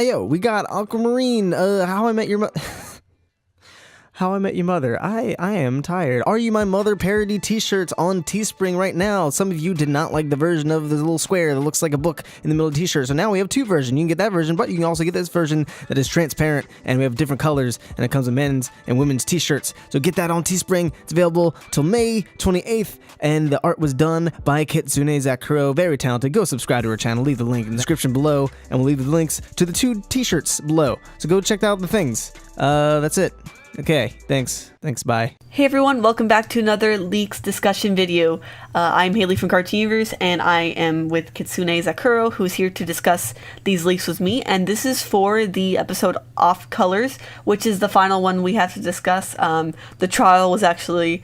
Hey, yo, we got Aquamarine, How I Met Your How I Met Your Mother. I am tired. Are You My Mother parody t-shirts on Teespring right now. Some of you did not like the version of the little square that looks like a book in the middle of the t-shirt. So now we have two versions. You can get that version, but you can also get this version that is transparent and we have different colors and it comes with men's and women's t-shirts. So get that on Teespring. It's available till May 28th and the art was done by KITSU. Very talented. Go subscribe to her channel. Leave the link in the description below and we'll leave the links to the two t-shirts below. So go check out the things. That's it. Okay, thanks, bye. Hey everyone, welcome back to another leaks discussion video. I'm Haley from Cartooniverse, and I am with Kitsune Zakuro, who's here to discuss these leaks with me, and this is for the episode Off Colors, which is the final one we have to discuss. The trial was actually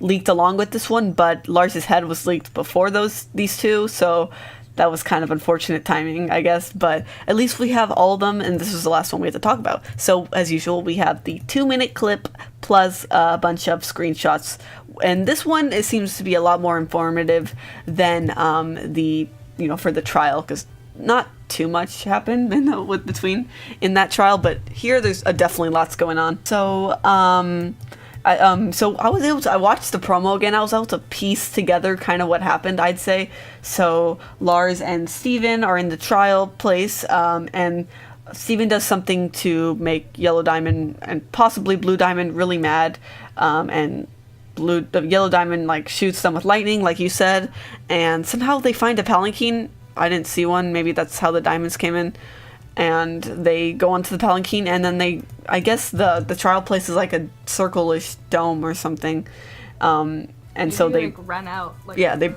leaked along with this one, but Lars's head was leaked before these two, so that was kind of unfortunate timing, I guess, but at least we have all of them, and this was the last one we have to talk about. So, as usual, we have the 2-minute clip plus a bunch of screenshots, and this one, it seems to be a lot more informative than for the trial, because not too much happened in that trial, but here there's definitely lots going on. So, I watched the promo again. I was able to piece together kind of what happened, I'd say. So Lars and Steven are in the trial place, and Steven does something to make Yellow Diamond and possibly Blue Diamond really mad, and Yellow Diamond like shoots them with lightning, like you said, and somehow they find a palanquin. I didn't see one. Maybe that's how the diamonds came in. And they go onto the palanquin, and then I guess the trial place is like a circle-ish dome or something, and maybe so they like ran out. Like, yeah, they.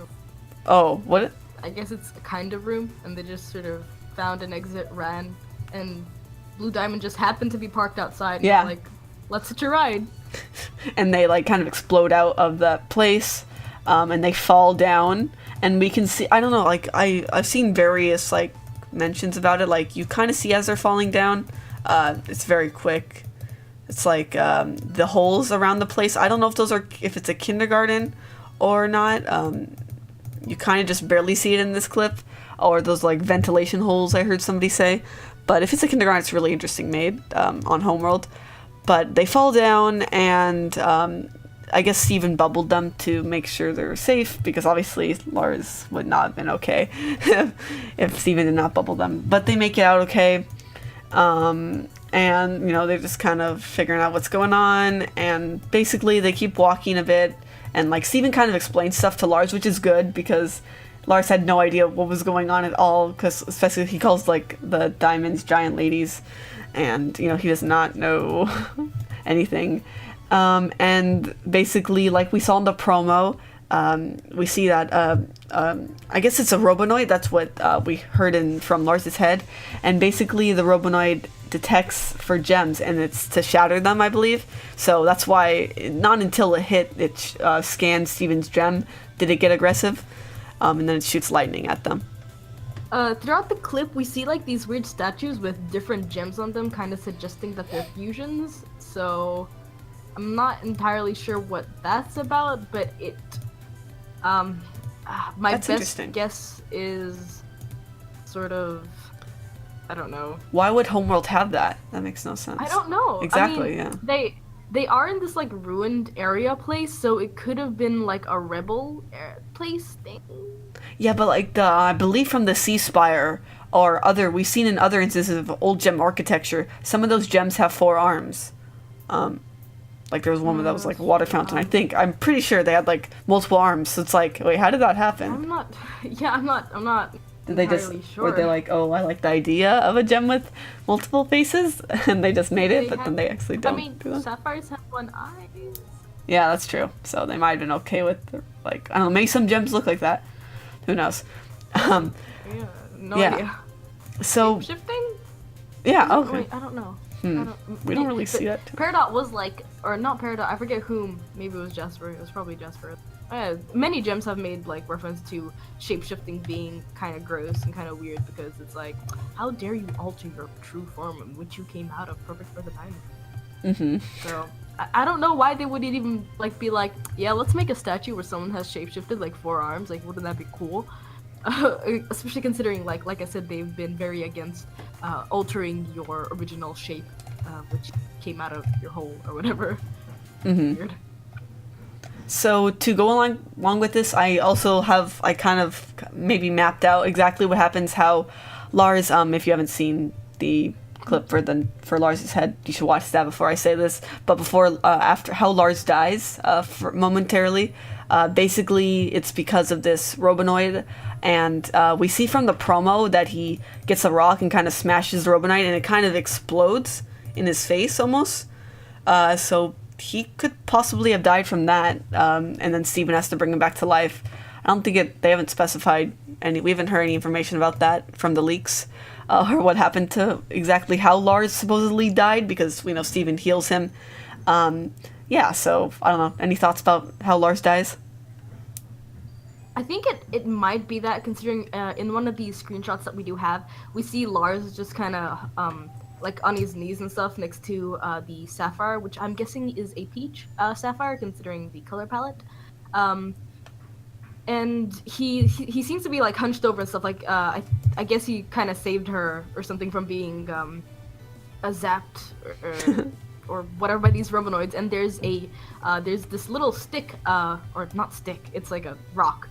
Oh, what? I guess it's a kind of room, and they just sort of found an exit, ran, and Blue Diamond just happened to be parked outside. Yeah. And like, let's hitch a ride. And they like kind of explode out of the place, and they fall down, and we can see. I don't know. Like I've seen various like mentions about it, like you kind of see as they're falling down. It's very quick. It's like the holes around the place, I don't know if it's a kindergarten or not. You kind of just barely see it in this clip, or those like ventilation holes I heard somebody say, but if it's a kindergarten, it's really interesting made on Homeworld. But they fall down, and I guess Steven bubbled them to make sure they're safe, because obviously Lars would not have been okay if Steven did not bubble them. But they make it out okay. And, they're just kind of figuring out what's going on. And basically they keep walking a bit. And, like, Steven kind of explains stuff to Lars, which is good, because Lars had no idea what was going on at all. Because especially he calls, like, the diamonds giant ladies. And, he does not know anything. And basically, like we saw in the promo, we see that, I guess it's a Robonoid. That's what we heard from Lars's head. And basically, the Robonoid detects for gems, and it's to shatter them, I believe. So that's why, not until it scans Steven's gem, did it get aggressive. And then it shoots lightning at them. Throughout the clip, we see like these weird statues with different gems on them, kind of suggesting that they're fusions. So I'm not entirely sure what that's about, but my that's best guess is sort of, I don't know. Why would Homeworld have that? That makes no sense. I don't know. Exactly, I mean, they are in this like ruined area place, so it could have been like a rebel place thing. Yeah, but like I believe from the Sea Spire or we've seen in other instances of old gem architecture, some of those gems have 4 arms. Like there was one that was like a water fountain, I think. I'm pretty sure they had like multiple arms. So it's like, wait, how did that happen? I'm not Did they just, sure. Were they like, oh, I like the idea of a gem with multiple faces, and they just made it, but then they actually don't. I mean, sapphires have 1 eye. Yeah, that's true. So they might have been okay with, like, I don't know, maybe some gems look like that. Who knows? Yeah, no idea. So shifting? Yeah, okay. Wait, I don't know. We don't really see that. Peridot was like, or not Peridot, I forget whom. Maybe it was Jasper. It was probably Jasper. Many gems have made like reference to shape-shifting being kind of gross and kind of weird, because it's like, how dare you alter your true form in which you came out of, perfect for the time. So I don't know why they wouldn't even like be like, yeah, let's make a statue where someone has shapeshifted like 4 arms. Like, wouldn't that be cool? especially considering, like I said, they've been very against altering your original shape, which came out of your hole or whatever. Weird. So to go along with this, I kind of maybe mapped out exactly what happens. How Lars, if you haven't seen the clip for Lars's head, you should watch that before I say this. But after how Lars dies, momentarily, basically it's because of this Robonoid, and we see from the promo that he gets a rock and kind of smashes the Robonoid, and it kind of explodes in his face almost. So he could possibly have died from that, and then Steven has to bring him back to life. I don't think they haven't specified we haven't heard any information about that from the leaks, or what happened to exactly how Lars supposedly died, because we know Steven heals him. Yeah, so I don't know. Any thoughts about how Lars dies? I think it might be that, considering in one of these screenshots that we do have, we see Lars just kind of like on his knees and stuff next to the sapphire, which I'm guessing is a peach sapphire, considering the color palette. And he seems to be like hunched over and stuff. Like I guess he kind of saved her or something from being zapped or whatever by these Robonoids. And there's this little stick, or not stick, it's like a rock.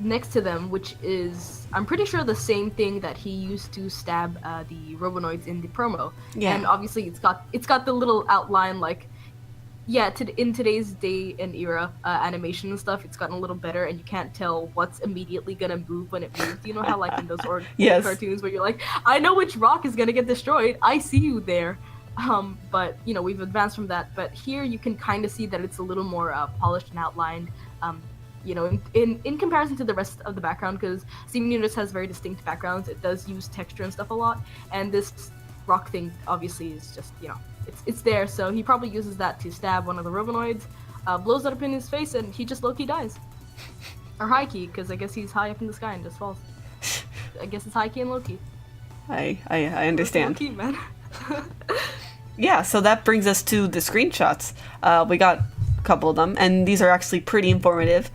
Next to them, which is, I'm pretty sure, the same thing that he used to stab the Robonoids in the promo. Yeah. And obviously it's got the little outline, like, yeah, in today's day and era, animation and stuff, it's gotten a little better, and you can't tell what's immediately gonna move when it moves. You know how, like, in those Yes. cartoons where you're like, I know which rock is gonna get destroyed, I see you there. But, you know, we've advanced from that. But here you can kind of see that it's a little more polished and outlined. You know, in comparison to the rest of the background, because Steven Universe has very distinct backgrounds. It does use texture and stuff a lot, and this rock thing obviously is just, you know, it's there. So he probably uses that to stab one of the Robonoids, blows it up in his face, and he just low-key dies. Or high-key, because I guess he's high up in the sky and just falls. I guess it's high-key and low-key. I understand. Low-key, man. Yeah, so that brings us to the screenshots. We got a couple of them, and these are actually pretty informative.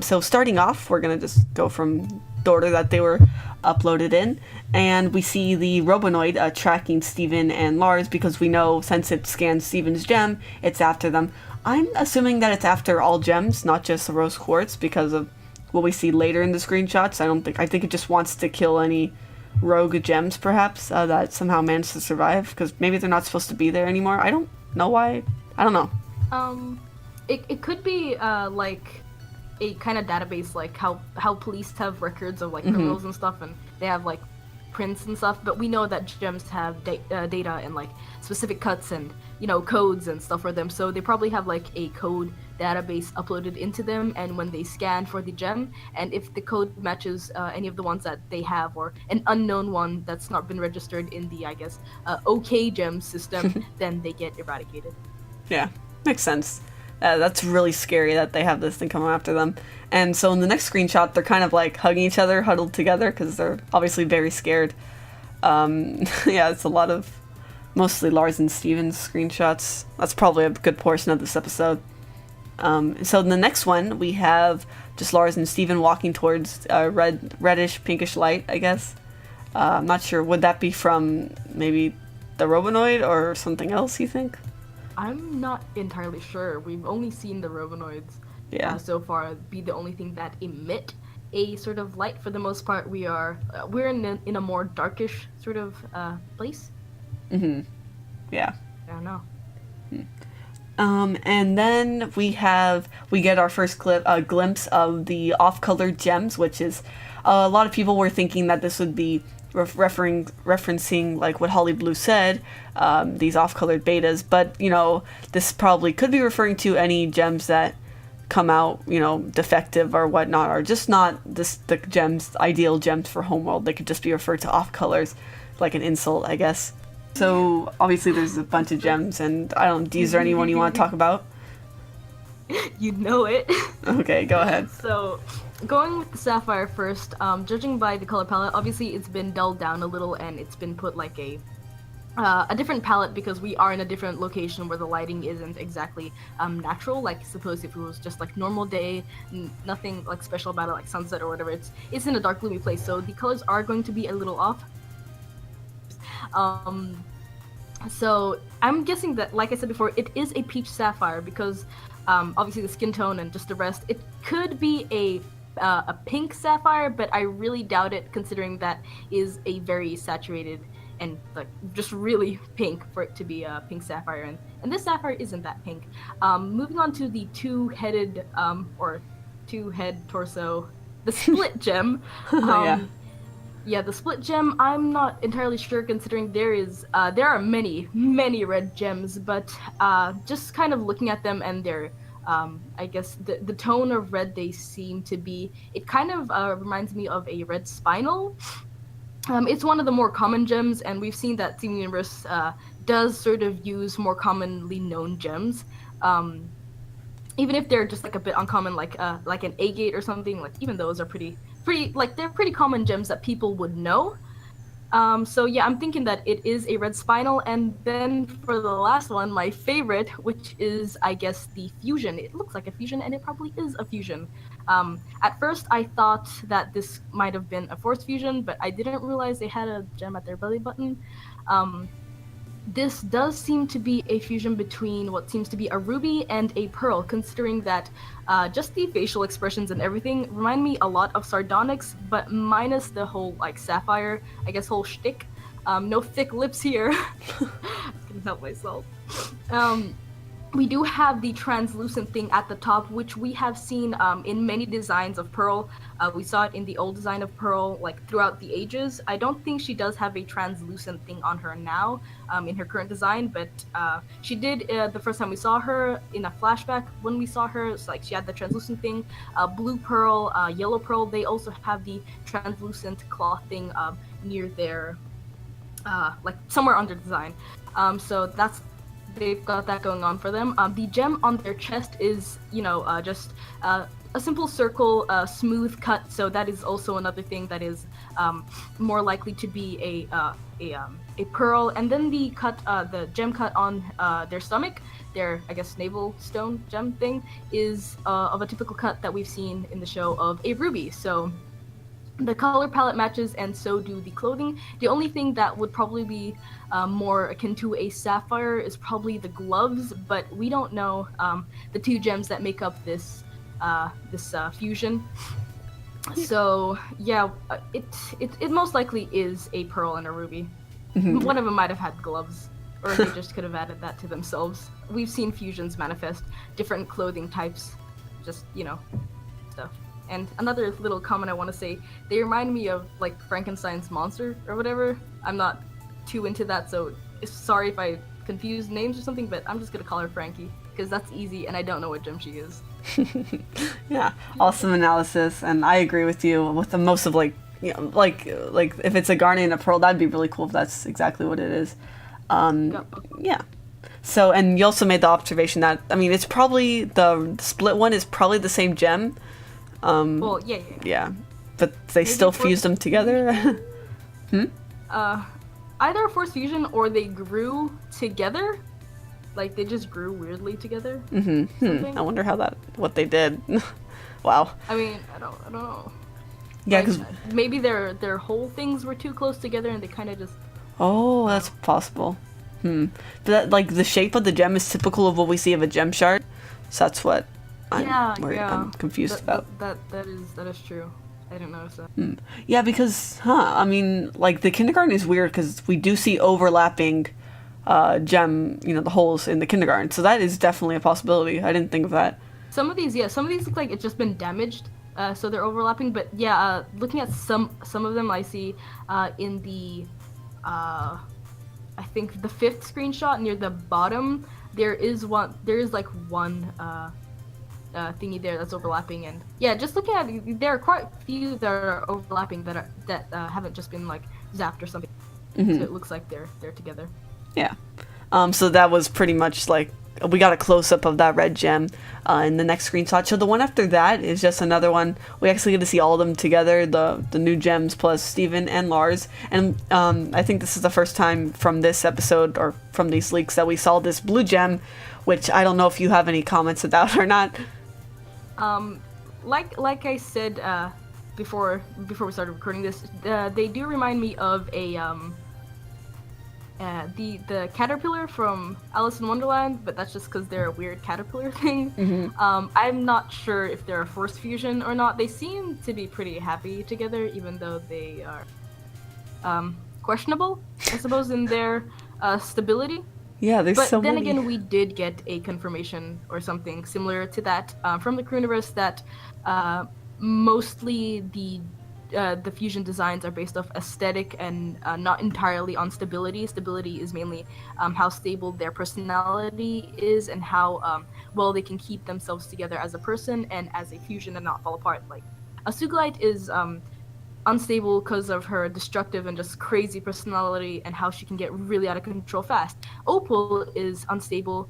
So starting off, we're gonna just go from the order that they were uploaded in, and we see the Robonoid tracking Steven and Lars, because we know since it scans Steven's gem, it's after them. I'm assuming that it's after all gems, not just the rose quartz, because of what we see later in the screenshots. I think it just wants to kill any rogue gems, perhaps, that somehow managed to survive, because maybe they're not supposed to be there anymore. I don't know why. I don't know. It could be like a kind of database, like how police have records of like criminals and stuff, and they have like prints and stuff. But we know that gems have data and like specific cuts and, you know, codes and stuff for them. So they probably have like a code database uploaded into them, and when they scan for the gem, and if the code matches any of the ones that they have, or an unknown one that's not been registered in the, I guess, OK gem system, then they get eradicated. Yeah, makes sense. That's really scary that they have this thing coming after them. And so in the next screenshot, they're kind of like hugging each other, huddled together, because they're obviously very scared. Yeah, it's a lot of mostly Lars and Steven's screenshots. That's probably a good portion of this episode. So in the next one, we have just Lars and Steven walking towards reddish, pinkish light, I guess. I'm not sure. Would that be from maybe the Robonoid or something else, you think? I'm not entirely sure. We've only seen the Robonoids so far be the only thing that emit a sort of light. For the most part, we're in a more darkish sort of place. Yeah. I don't know. And then we get our first glimpse of the off-colored gems, which is a lot of people were thinking that this would be referencing like what Holly Blue said, these off-colored betas, but you know, this probably could be referring to any gems that come out, you know, defective or whatnot, or just not the gems, ideal gems for Homeworld. They could just be referred to off-colors, like an insult, I guess. So obviously there's a bunch of gems, and is there anyone you want to talk about? You know it. Okay, go ahead. So, going with the sapphire first, judging by the color palette, obviously it's been dulled down a little, and it's been put like a a different palette because we are in a different location where the lighting isn't exactly natural. Like suppose if it was just like normal day, nothing like special about it, like sunset or whatever. It's in a dark gloomy place, so the colors are going to be a little off. So I'm guessing that, like I said before, it is a peach sapphire because obviously the skin tone and just the rest. It could be a pink sapphire, but I really doubt it considering that is a very saturated and like just really pink for it to be a pink sapphire, and this sapphire isn't that pink. Moving on to the two-headed or two-head torso, the split gem. Yeah, the split gem, I'm not entirely sure considering there are many red gems, but just kind of looking at them and their I guess the tone of red they seem to be, it kind of reminds me of a red spinel. It's one of the more common gems, and we've seen that Steam Universe does sort of use more commonly known gems. Even if they're just like a bit uncommon, like an agate or something, like even those are pretty like they're pretty common gems that people would know. So yeah, I'm thinking that it is a red spinel, and then for the last one, my favorite, which is I guess the fusion. It looks like a fusion, and it probably is a fusion. At first, I thought that this might have been a force fusion, but I didn't realize they had a gem at their belly button. This does seem to be a fusion between what seems to be a ruby and a pearl, considering that just the facial expressions and everything remind me a lot of sardonyx, but minus the whole like sapphire, I guess, whole shtick. No thick lips here. I couldn't help myself. We do have the translucent thing at the top, which we have seen in many designs of Pearl. We saw it in the old design of Pearl, like throughout the ages. I don't think she does have a translucent thing on her now in her current design, but she did the first time we saw her in a flashback. When we saw her, it's like she had the translucent thing. Blue Pearl, Yellow Pearl, they also have the translucent cloth thing near their, like somewhere under design. So they've got that going on for them. The gem on their chest is, just a simple circle, smooth cut. So that is also another thing that is more likely to be a pearl. And then the gem cut on their stomach, their I guess navel stone gem thing, is of a typical cut that we've seen in the show of a ruby. So the color palette matches, and so do the clothing. The only thing that would probably be more akin to a sapphire is probably the gloves, but we don't know the two gems that make up this fusion. So yeah, it most likely is a pearl and a ruby. Mm-hmm. One of them might have had gloves, or they just could have added that to themselves. We've seen fusions manifest different clothing types, just stuff. And another little comment I want to say, they remind me of like Frankenstein's monster or whatever. I'm not too into that, so sorry if I confuse names or something, but I'm just gonna call her Frankie because that's easy, and I don't know what gem she is. Yeah, awesome analysis, and I agree with you with the most of like if it's a garnet and a pearl, that'd be really cool if that's exactly what it is. Yeah. So, and you also made the observation that it's probably the split one is probably the same gem. Well, yeah. Yeah, but they maybe still fused them together. Either a force fusion or they grew together. Like they just grew weirdly together. I wonder what they did. Wow. I don't know. Yeah, because maybe their whole things were too close together and they kind of just. Oh, that's possible. But that, like the shape of the gem is typical of what we see of a gem shard, so that's what. I'm confused about. That is true. I didn't notice that. Yeah, because like the kindergarten is weird because we do see overlapping gem, the holes in the kindergarten. So that is definitely a possibility. I didn't think of that. Some of these look like it's just been damaged, so they're overlapping. But yeah, looking at some of them, I see in the I think the 5th screenshot near the bottom, there is one thingy there that's overlapping, and yeah, just looking at it, there are quite a few that are overlapping that haven't just been like zapped or something. So it looks like they're together. Yeah. So that was pretty much like we got a close-up of that red gem in the next screenshot. So the one after that is just another one. We actually get to see all of them together, the new gems plus Steven and Lars. And I think this is the first time from this episode or from these leaks that we saw this blue gem, which I don't know if you have any comments about or not. Like I said before we started recording this, they do remind me of a the caterpillar from Alice in Wonderland, but that's just because they're a weird caterpillar thing. I'm not sure if they're a force fusion or not. They seem to be pretty happy together, even though they are questionable, I suppose, in their stability. Yeah, there's but so then many. again, we did get a confirmation or something similar to that from the Crewniverse that mostly the fusion designs are based off aesthetic and not entirely on stability. Stability is mainly how stable their personality is and how well they can keep themselves together as a person and as a fusion and not fall apart. Like, a Sugilite is unstable because of her destructive and just crazy personality and how she can get really out of control fast. Opal is unstable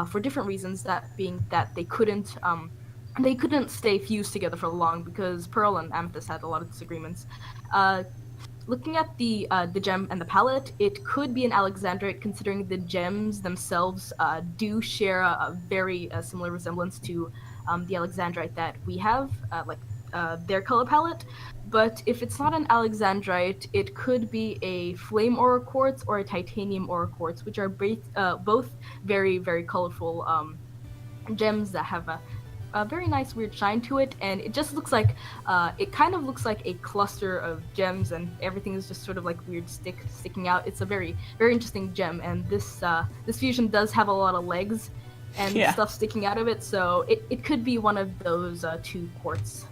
for different reasons, that being that they couldn't stay fused together for long because Pearl and Amethyst had a lot of disagreements. Looking at the gem and the palette, it could be an Alexandrite, considering the gems themselves do share a very similar resemblance to the Alexandrite that we have, their color palette. But if it's not an Alexandrite, it could be a Flame Aura Quartz or a Titanium Aura Quartz, which are both very, very colorful gems that have a very nice weird shine to it, and it just looks like it kind of looks like a cluster of gems, and everything is just sort of like weird sticking out. It's a very, very interesting gem, and this fusion does have a lot of legs and stuff sticking out of it, so it could be one of those two quartz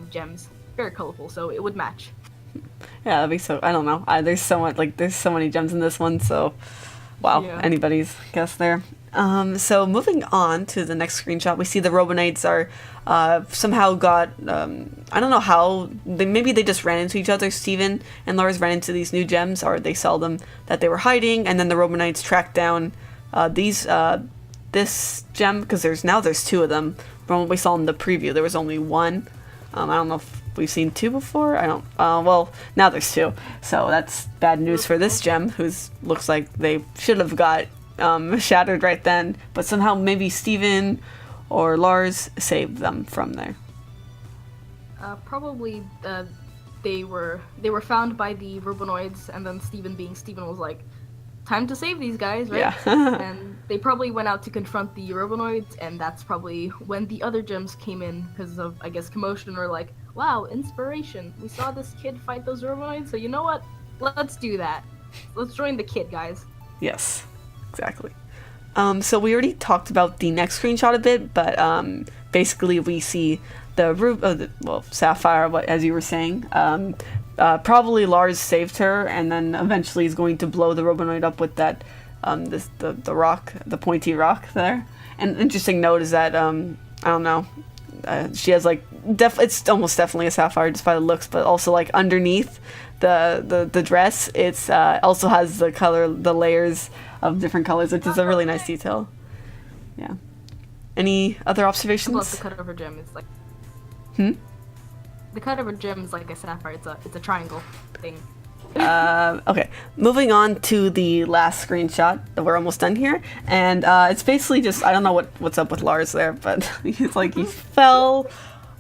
gems. Very colorful, so it would match. Yeah, that'd be so. I don't know. There's so much. There's so many gems in this one. So, wow, anybody's guess there. So moving on to the next screenshot, we see the Robonites are somehow got. I don't know how. Maybe they just ran into each other. Steven and Lars ran into these new gems, or they saw them that they were hiding, and then the Robonites tracked down this gem because there's two of them. From what we saw in the preview, there was only one. I don't know if we've seen two before. I don't. Well, now there's two. So that's bad news for this gem, who's looks like they should have got shattered right then. But somehow maybe Steven or Lars saved them from there. Probably they were found by the Robonoids, and then Steven was like, time to save these guys, right? Yeah. And they probably went out to confront the Robonoids, and that's probably when the other gems came in because of, I guess, commotion, or like, wow, inspiration. We saw this kid fight those Robonoids, so you know what? Let's do that. Let's join the kid, guys. Yes, exactly. So we already talked about the next screenshot a bit, but basically we see the Sapphire, as you were saying. Probably Lars saved her, and then eventually is going to blow the Robonoid up with that, the rock, the pointy rock there. And interesting note is that I don't know, she has like it's almost definitely a sapphire just by the looks, but also like underneath the dress, it's also has the layers of different colors, which is a really nice detail. Yeah. Any other observations? Plus the cut of her gem is like. The cut of her gem is like a sapphire. It's a triangle thing. Okay, moving on to the last screenshot. We're almost done here, and it's basically just, I don't know what's up with Lars there, but he's like, he fell,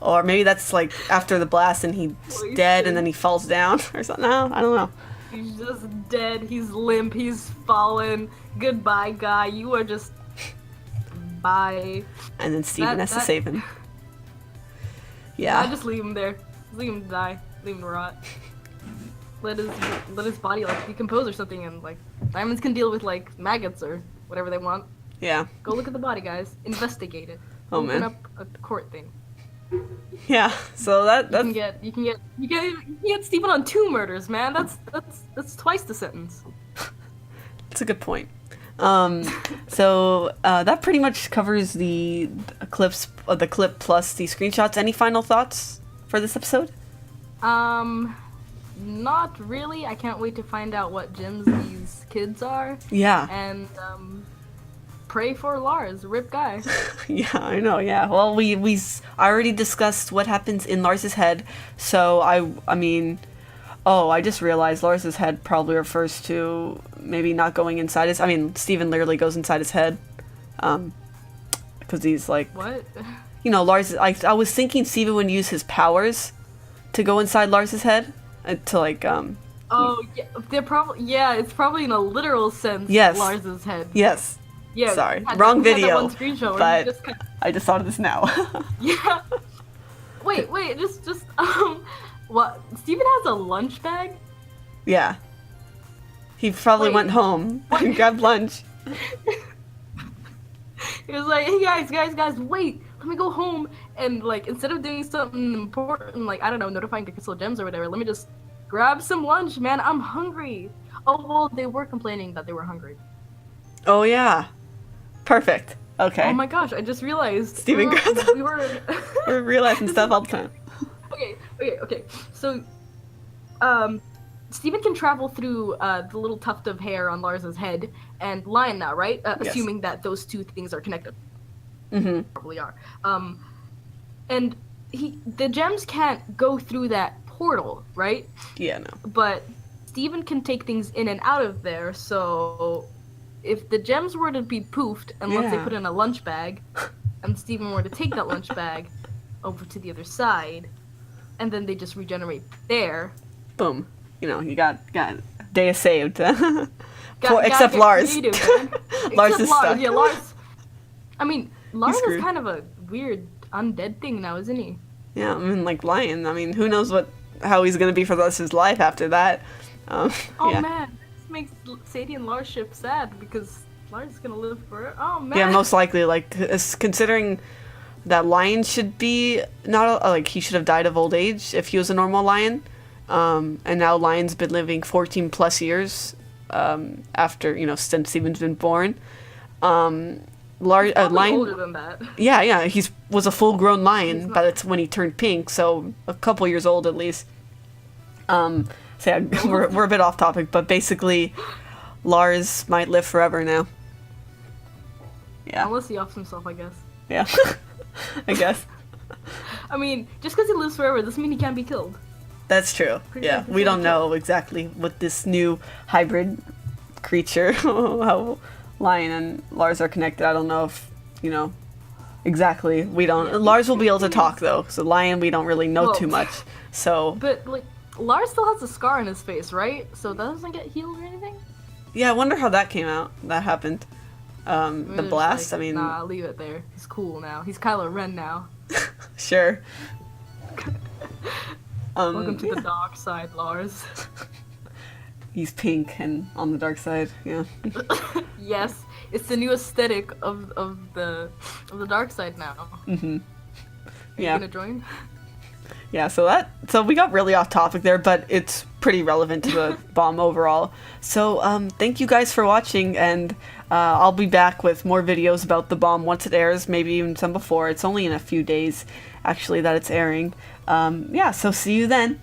or maybe that's like after the blast and he's dead and then he falls down or something. I don't know. He's just dead. He's limp. He's fallen. Goodbye, guy. You are just bye. And then Steven has to save him. Yeah. I just leave him there. Leave him die. Leave him rot. Let his body like decompose or something, and like diamonds can deal with like maggots or whatever they want. Yeah. Go look at the body, guys. Investigate it. Open up a court thing. Yeah. So you can get Steven on 2 murders, man. That's twice the sentence. That's a good point. So that pretty much covers the clips, the clip plus the screenshots. Any final thoughts for this episode? Not really. I can't wait to find out what gems these kids are. Yeah. And pray for Lars, rip guy. Yeah, I know. Yeah. Well, we already discussed what happens in Lars's head, so I mean, oh, I just realized Lars's head probably refers to maybe not going inside his. I mean, Steven literally goes inside his head, because he's like, What? you know, Lars. I was thinking Steven would use his powers to go inside Lars's head, to like Oh, yeah, they're probably, yeah, it's probably in a literal sense. Yes. Lars's head. Yes. Yeah. Sorry, we had wrong that- we had that video. one screenshot where But you just kind I just thought of this now. yeah. Wait, just what? Steven has a lunch bag? Yeah. He probably Wait. went home and grabbed lunch. He was like, hey guys, wait, let me go home and like instead of doing something important, like I don't know, notifying the crystal gems or whatever, let me just grab some lunch, man. I'm hungry. Oh well, they were complaining that they were hungry. Oh yeah. Perfect. Okay. Oh my gosh, I just realized. Steven grabbed them. we were. We're realizing stuff all the time. Okay. So, Steven can travel through the little tuft of hair on Lars's head and Lion now, right? Yes. Assuming that those two things are connected. Mm-hmm. Probably are. And the gems can't go through that portal, right? Yeah, no. But Steven can take things in and out of there, so if the gems were to be poofed and let's say Yeah. put in a lunch bag, and Steven were to take that lunch bag over to the other side, and then they just regenerate there. Boom. You know, you got day is saved. Gotta Except get Lars. creative, man. Lars Except is stuck. Yeah, Lars. I mean, Lars is screwed. kind of a weird undead thing now, isn't he? Yeah, I mean, like Lion. I mean, who knows how he's gonna be for the rest of his life after that. Oh Yeah. man, this makes Sadie and Lars ship sad because Lars is gonna live forever. Oh man. Yeah, most likely. Like, considering that Lion should be not like he should have died of old age if he was a normal lion, and now Lion's been living 14 plus years after since Steven's been born. Probably Lion. older than that. Yeah, he was a full-grown lion by the when he turned pink, so a couple years old at least. So yeah, we're a bit off topic, but basically, Lars might live forever now. Yeah, Unless he offs himself, I guess. yeah, I guess I mean, just because he lives forever doesn't mean he can't be killed. that's true. Pretty Yeah, sure we it's don't know exactly what this new hybrid creature, how Lion and Lars are connected. I don't know if exactly. We don't. Yeah. Lars will be able to talk though, so Lion we don't really know Well, too much. So But like, Lars still has a scar on his face, right? So that doesn't get healed or anything. yeah, I wonder how that came out. That happened. The We're just blast. like, I mean, nah, leave it there. He's cool now. He's Kylo Ren now. sure. Welcome to yeah. the dark side, Lars. He's pink and on the dark side. Yeah. Yes, it's the new aesthetic of the dark side now. Mm-hmm. Are Yeah. you gonna join? Yeah. So we got really off topic there, but it's pretty relevant to the bomb overall. So thank you guys for watching, and I'll be back with more videos about the bomb once it airs, maybe even some before. It's only in a few days, actually, that it's airing. Yeah. So see you then.